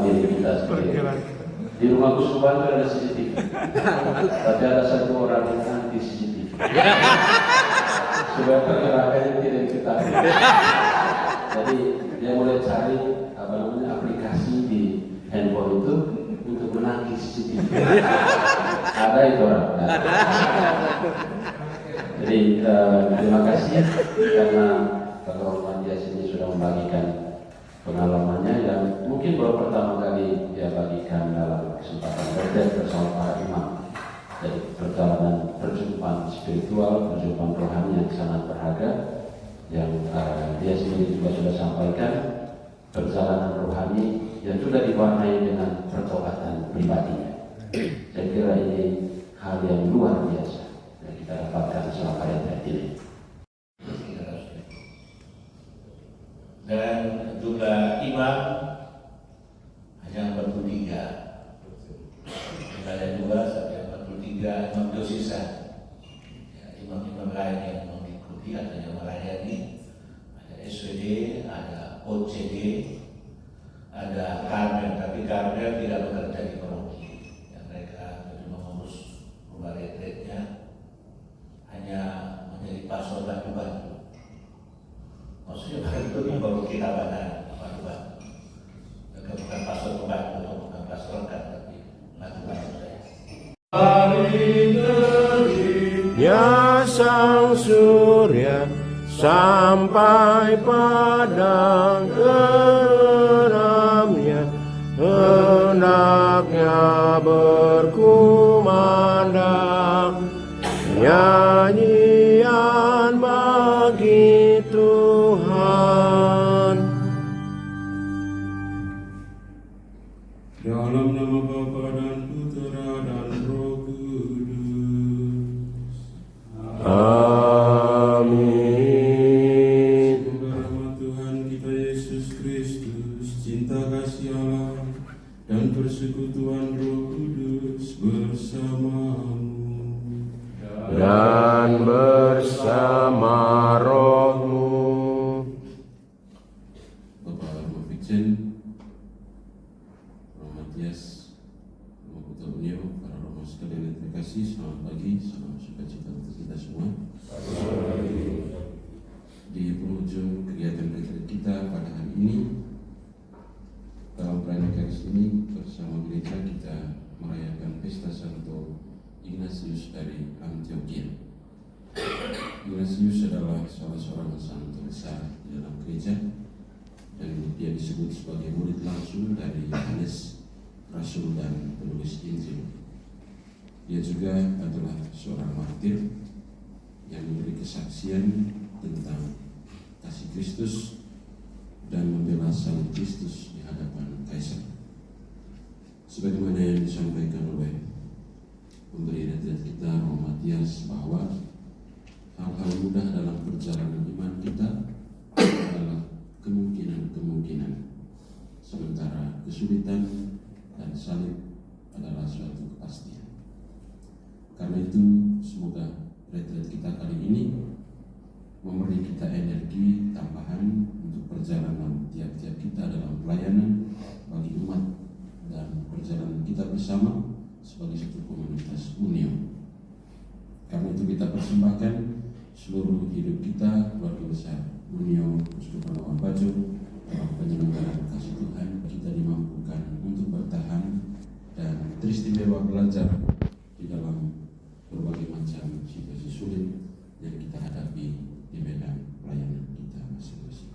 diri kita sendiri. Di rumah Gus Kubantu ada CCTV, tapi ada satu orang yang anti CCTV supaya pergerakannya tidak diketahui. Jadi dia mulai cari aplikasi di handphone itu untuk menagih CCTV. Ada itu orang. Jadi terima kasih karena Pak Matias ini sudah membagikan pengalamannya yang mungkin baru pertama kali dia bagikan dalam kesempatan retret bersama para imam. Jadi perjumpaan spiritual, perjumpaan rohani yang sangat berharga yang dia sendiri juga sudah sampaikan, perjalanan rohani yang sudah diwarnai dengan pertobatan pribadinya. Saya kira ini hal yang luar biasa yang kita dapatkan selama retret ini. Dan jumlah imam hanya 43. Ada 2 sampai 43 imam dosisa. Ya, imam-imam lain yang mengikuti atau yang melayani, ada SWD, ada OCD, ada Karmel, tapi Karmel tidak bekerja di paroki. Ya, mereka cuma mengurus rumah retretnya, hanya menjadi pastor bantu-bantu. Maksudnya itu baru kita bantu. Mereka bukan pastor pembantu atau bukan pastor kan, tapi bantu-bantu saya. Hari terbitnya sang surya sampai pada geramnya, hendaknya berkumandang nyanyian bagi Tuhan. Dalam nama Bapa dan Putera dan Roh Kudus. Amin. Semoga rahmat Tuhan kita Yesus Kristus, cinta kasih Allah, dan persekutuan Roh Kudus bersamamu Dan bersama rohmu. Bapak Romo Fiksen, Romo Matias, Romo Putra Unio, para Romo sekalian terima kasih. Selamat pagi, salam sukacita untuk kita semua. Di penghujung kegiatan retret kita pada hari ini, dalam perayaan Eucharis ini bersama gereja kita merayakan pesta Santo Ignatius dari Antioquia. Ignatius adalah salah seorang santo besar di dalam gereja, dan dia disebut sebagai murid langsung dari Yohanes, Rasul dan penulis Injil. Dia juga adalah seorang martir yang memberi kesaksian tentang kasih Kristus dan membela salib Kristus di hadapan Kaisar. Sebagaimana yang disampaikan oleh pemberi retret kita Romo Matias, bahwa hal-hal mudah dalam perjalanan iman kita adalah kemungkinan-kemungkinan, sementara kesulitan dan salib adalah suatu kepastian. Karena itu semoga retret kita kali ini memberi kita energi tambahan untuk perjalanan tiap-tiap kita dalam pelayanan bagi umat dan perjalanan kita bersama sebagai satu komunitas Unio. Karena itu kita persembahkan seluruh hidup kita, keluarga besar Unio Uskupan Labuan dalam penyelenggaraan kasih Tuhan. Kita dimampukan untuk bertahan dan teristimewa belajar di dalam berbagai macam situasi sulit yang kita hadapi di medan pelayanan kita masing-masing.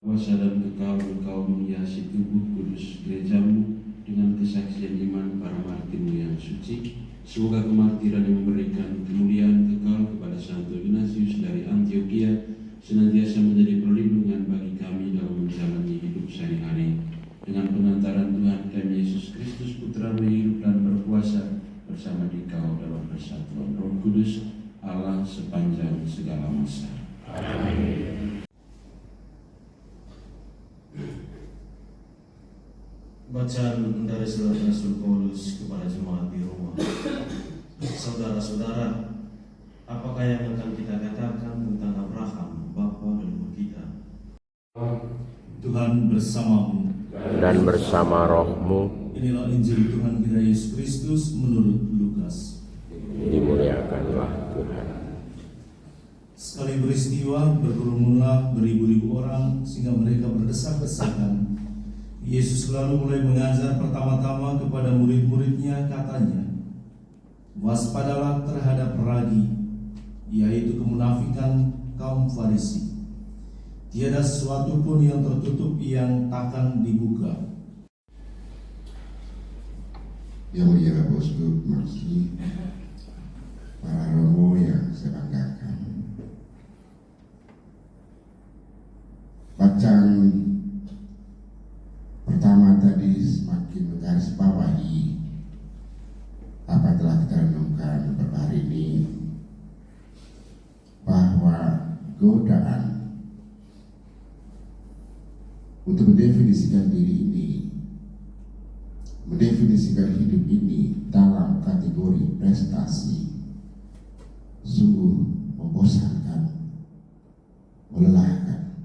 Kuasa dan kekal Engkau menghiasi tubuh kudus gerejamu dengan kesaksian iman para martirmu yang suci. Semoga kemartiran yang memberikan kemuliaan kekal kepada Santo Ignatius dari Antioquia senantiasa menjadi perlindungan bagi kami dalam menjalani hidup sehari-hari. Dengan pengantaran Tuhan kami Yesus Kristus, Putra-Mu yang hidup dan berkuasa, bersama Dikau dalam persatuan Roh Kudus, Allah sepanjang segala masa. Amin. Bacaan dari surat Rasul Paulus kepada jemaat di Roma. Saudara-saudara, apakah yang akan kita katakan tentang Abraham, bapa leluhur kita? Tuhan bersamamu. dan bersama rohmu. Inilah Injil Tuhan kita Yesus Kristus menurut Lukas. Dimuliakanlah Tuhan. Sekali peristiwa berkerumunlah beribu-ribu orang sehingga mereka berdesak-desakan. Yesus lalu mulai mengajar pertama-tama kepada murid-muridnya, katanya, waspadalah terhadap ragi, yaitu kemunafikan kaum Farisi. Tiada sesuatu pun yang tertutup yang takkan dibuka. Yang mulia Bosku, Mercy, para romo yang saya banggakan. Bacaan pertama tadi semakin menggarisbawahi apa telah kita renungkan beberapa hari ini, bahwa godaan untuk mendefinisikan diri ini, mendefinisikan hidup ini dalam kategori prestasi, sungguh membosankan, melelahkan.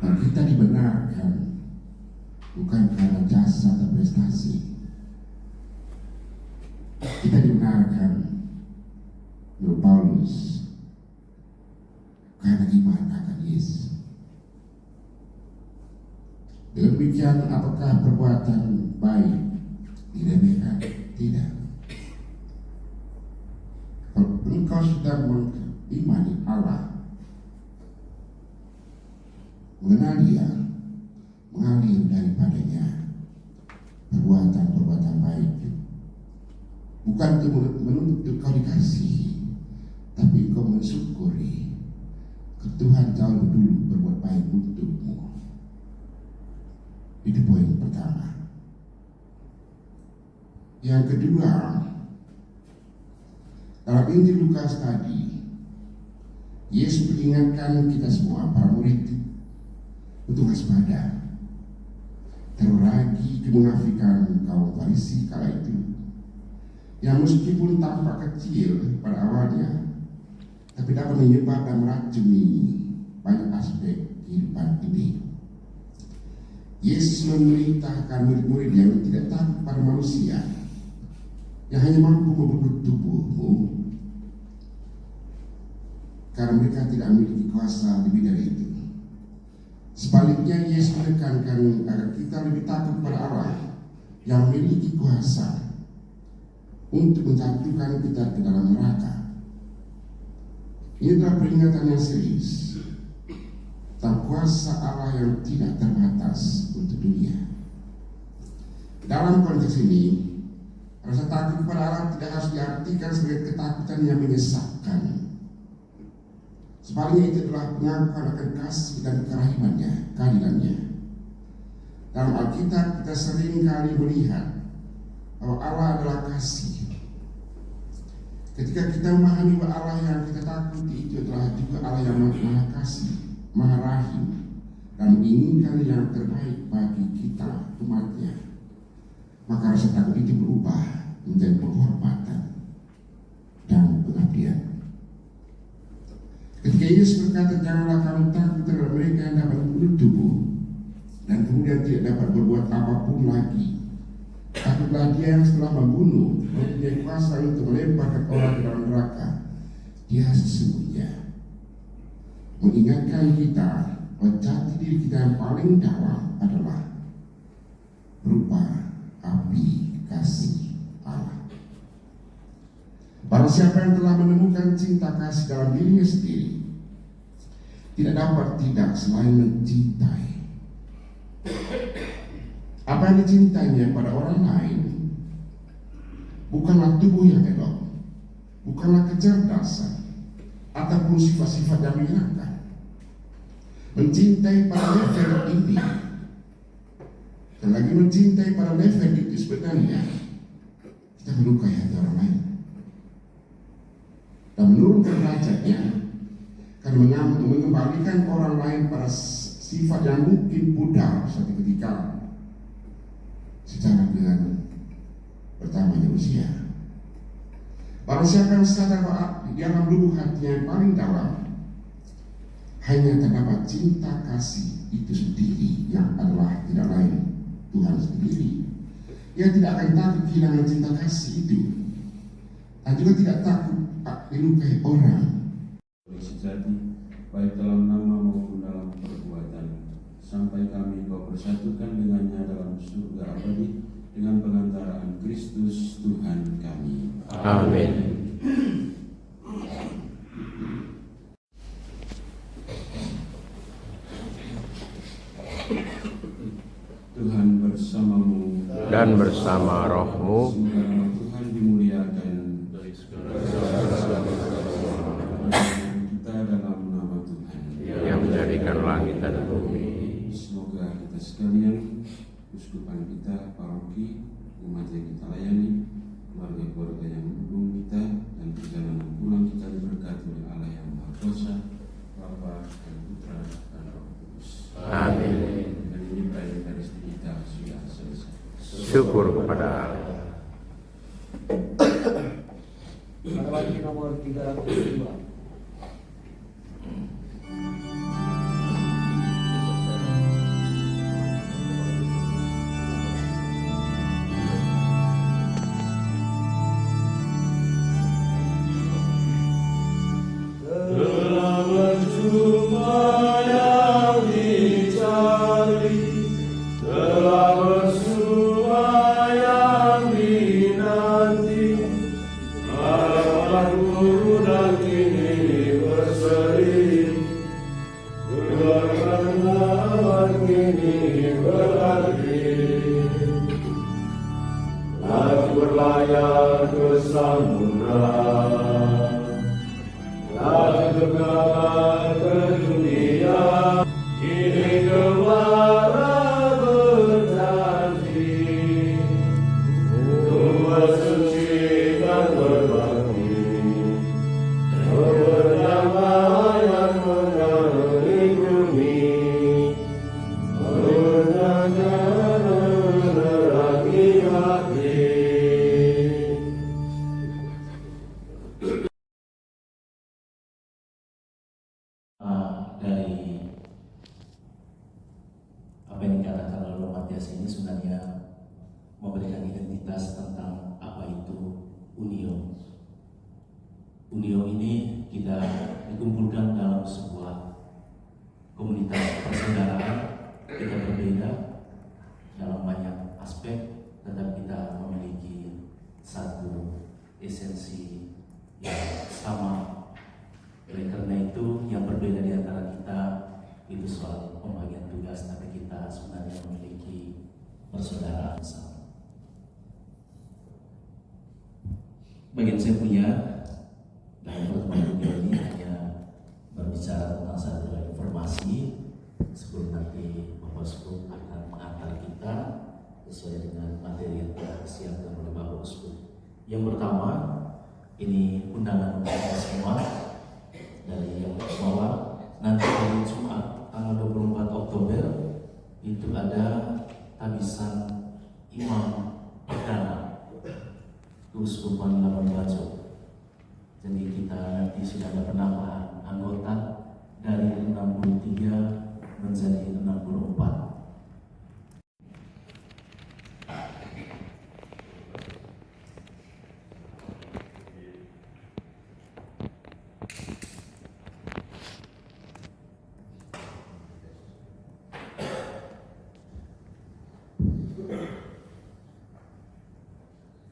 Dan kita dibenarkan bukan karena jasa atau prestasi. Kita dibenarkan menurut Paulus karena iman akan Yesus. Dengan demikian, apakah perbuatan baik diremehkan? Tidak. Kalau engkau sudah mengimani Allah, mengenal Dia, mengalir daripadanya perbuatan-perbuatan baik, bukan untuk menuntut kau dikasihi, tapi kau mensyukuri Tuhan jauh dulu berbuat baik untukmu. Itu poin pertama. Yang kedua, dalam Injil Lukas tadi, Yesus mengingatkan kita semua, para murid, untuk waspada terlagi kemunafikan kaum Farisi kala itu, yang meskipun tampak kecil pada awalnya, tapi dapat menyebar dan meracuni banyak aspek kehidupan ini. Yesus memerintahkan murid-murid yang tidak takut pada manusia, yang hanya mampu membentuk tubuhmu, karena mereka tidak memiliki kuasa lebih dari itu. Sebaliknya, Yesus menekankan agar kita lebih takut pada Allah yang memiliki kuasa untuk menjatuhkan kita ke dalam neraka. Ini adalah peringatan yang serius tentang kuasa Allah yang tidak terbatas untuk dunia. Dalam konteks ini, rasa takut kepada Allah tidak harus diartikan sebagai ketakutan yang menyesatkan. Sebaliknya, itu adalah pengakuan akan kasih dan kerahimannya, keadilannya. Dalam Alkitab kita sering kali melihat bahwa Allah adalah kasih. Ketika kita memahami bahwa Allah yang kita takuti itu adalah juga Allah yang maha kasih, maha rahim, dan menginginkan yang terbaik bagi kita, umatnya, maka rasa takut itu berubah menjadi penghormatan dan pengabdian. Ketika Yesus berkata, janganlah kamu takut terhadap mereka yang dapat membunuh tubuh dan kemudian tidak dapat berbuat apapun lagi, takutlah Dia yang setelah membunuh mempunyai kuasa untuk melemparkan orang ke dalam neraka. Dia sesungguhnya mengingatkan kita bahwa jati diri kita yang paling dalam adalah berupa api kasih Allah. Barang siapa yang telah menemukan cinta kasih dalam dirinya sendiri, tidak dapat tidak selain mencintai. Apa yang dicintainya pada orang lain bukanlah tubuh yang elok, bukanlah kecerdasan, ataupun sifat-sifat yang menyenangkan. Mencintai pada level ini, dan lagi mencintai pada level itu, sebenarnya kita melukai hati orang lain dan menurunkan derajatnya, karena mengembalikan orang lain pada sifat yang mungkin pudar suatu ketika secara dengan bertambahnya usia. Barang siapa yang sadar bahwa di dalam lubuk hatinya yang paling dalam hanya terdapat cinta kasih itu sendiri yang adalah tidak lain Tuhan sendiri. Ia tidak akan takut kehilangan cinta kasih itu, dan juga tidak takut dilukai orang. Sejati baik dalam nama maupun dalam perbuatan, sampai kami Kau persatukan dengannya dalam surga abadi dengan pengantaraan Kristus Tuhan kami. Amin. Tuhan bersamamu Dan bersama rohmu, semoga nama Tuhan dimuliakan kita dalam nama Tuhan. yang menjadikan langit dan bumi. Semoga kita sekalian, uskupan kita, paroki, umat yang kita layani, keluarga-keluarga yang mendukung kita, dan perjalanan pulang kita diberkati oleh Allah yang Maha Kuasa, Bapa dan Putra dan Roh Kudus. Amin. Dan ini perayaan Ekaristi kita sudah selesai. Syukur kepada Allah. Pada wajib nomor 302. Dari apa yang dikatakan oleh Matias ini sebenarnya memberikan identitas tentang apa itu unio. Unio ini kita dikumpulkan dalam sebuah komunitas persaudaraan. Kita berbeda dalam banyak aspek, tetapi kita memiliki satu esensi yang sama. Oleh karena itu, yang berbeda di antara kita itu soal pembagian tugas, tapi kita sebenarnya memiliki persaudaraan sama. Bagian saya punya dalam pertemuan ini hanya berbicara tentang satu informasi sebelum nanti Bapak Uskup akan mengantar kita sesuai dengan materi yang telah disiapkan oleh Bapak Uskup. Yang pertama, ini undangan untuk kita semua. Dari yang bawah, nanti hari Jumat tanggal 24 Oktober itu ada tabisan imam perdana Keuskupan Labuan Bajo. Jadi kita nanti sudah ada penambahan anggota dari 63 menjadi 64.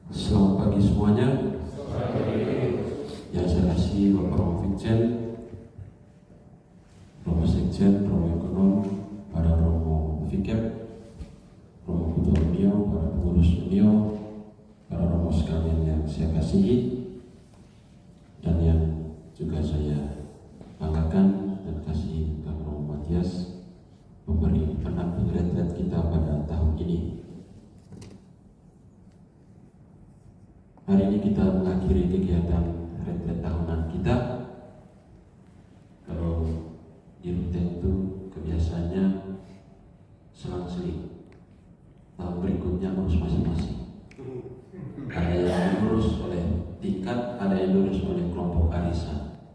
Selamat pagi semuanya. Yang saya kasih Bapak Romo Vikjen, Romo Sekjen, Romo Ekonom, para Romo Vikep, Romo Ketua Unio, para pengurus Unio, para Romo sekalian yang saya kasihi, dan yang juga saya banggakan dan kasih Kang Romo Matias memberi pendamping retret kita pada tahun ini. Hari ini kita mengakhiri kegiatan retret tahunan kita. Kalau di rute itu kebiasaannya selang-seling, tahun berikutnya urus masing-masing. Ada yang diurus oleh tingkat, ada yang diurus oleh kelompok arisan.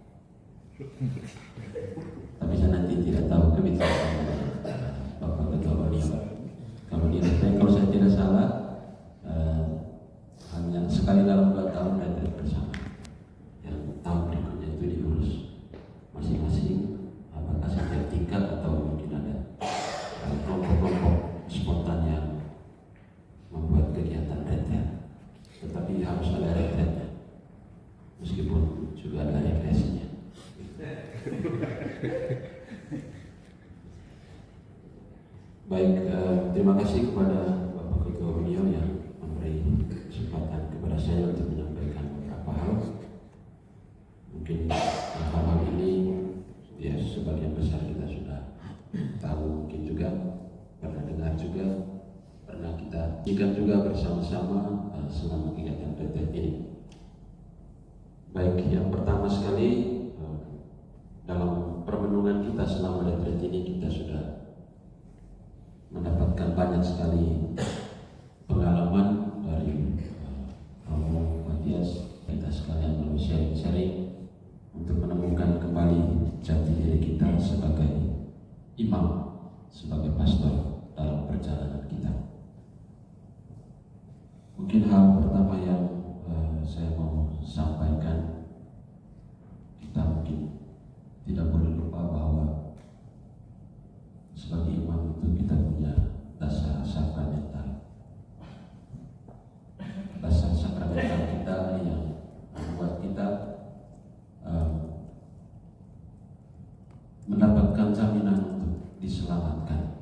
Tapi jangan Baik, terima kasih kepada Bapak Ketua Union yang memberi kesempatan kepada saya untuk menyampaikan beberapa hal. Mungkin hal-hal ini ya sebagian besar kita sudah tahu, mungkin juga pernah dengar juga, pernah kita jadikan juga bersama-sama selama kegiatan retret ini. Baik, yang pertama sekali dalam permenungan kita selama retret ini kita sudah mendapatkan banyak sekali pengalaman dari Romo Matias, kita sekalian melalui sharing-sharing untuk menemukan kembali jati diri kita sebagai imam, sebagai pastor dalam perjalanan kita. Mungkin hal pertama yang saya mau sampaikan, kita mungkin tidak boleh lupa bahwa sebagai imam itu kita punya dasar sakramental. Dasar sakramental kita yang membuat kita mendapatkan jaminan untuk diselamatkan.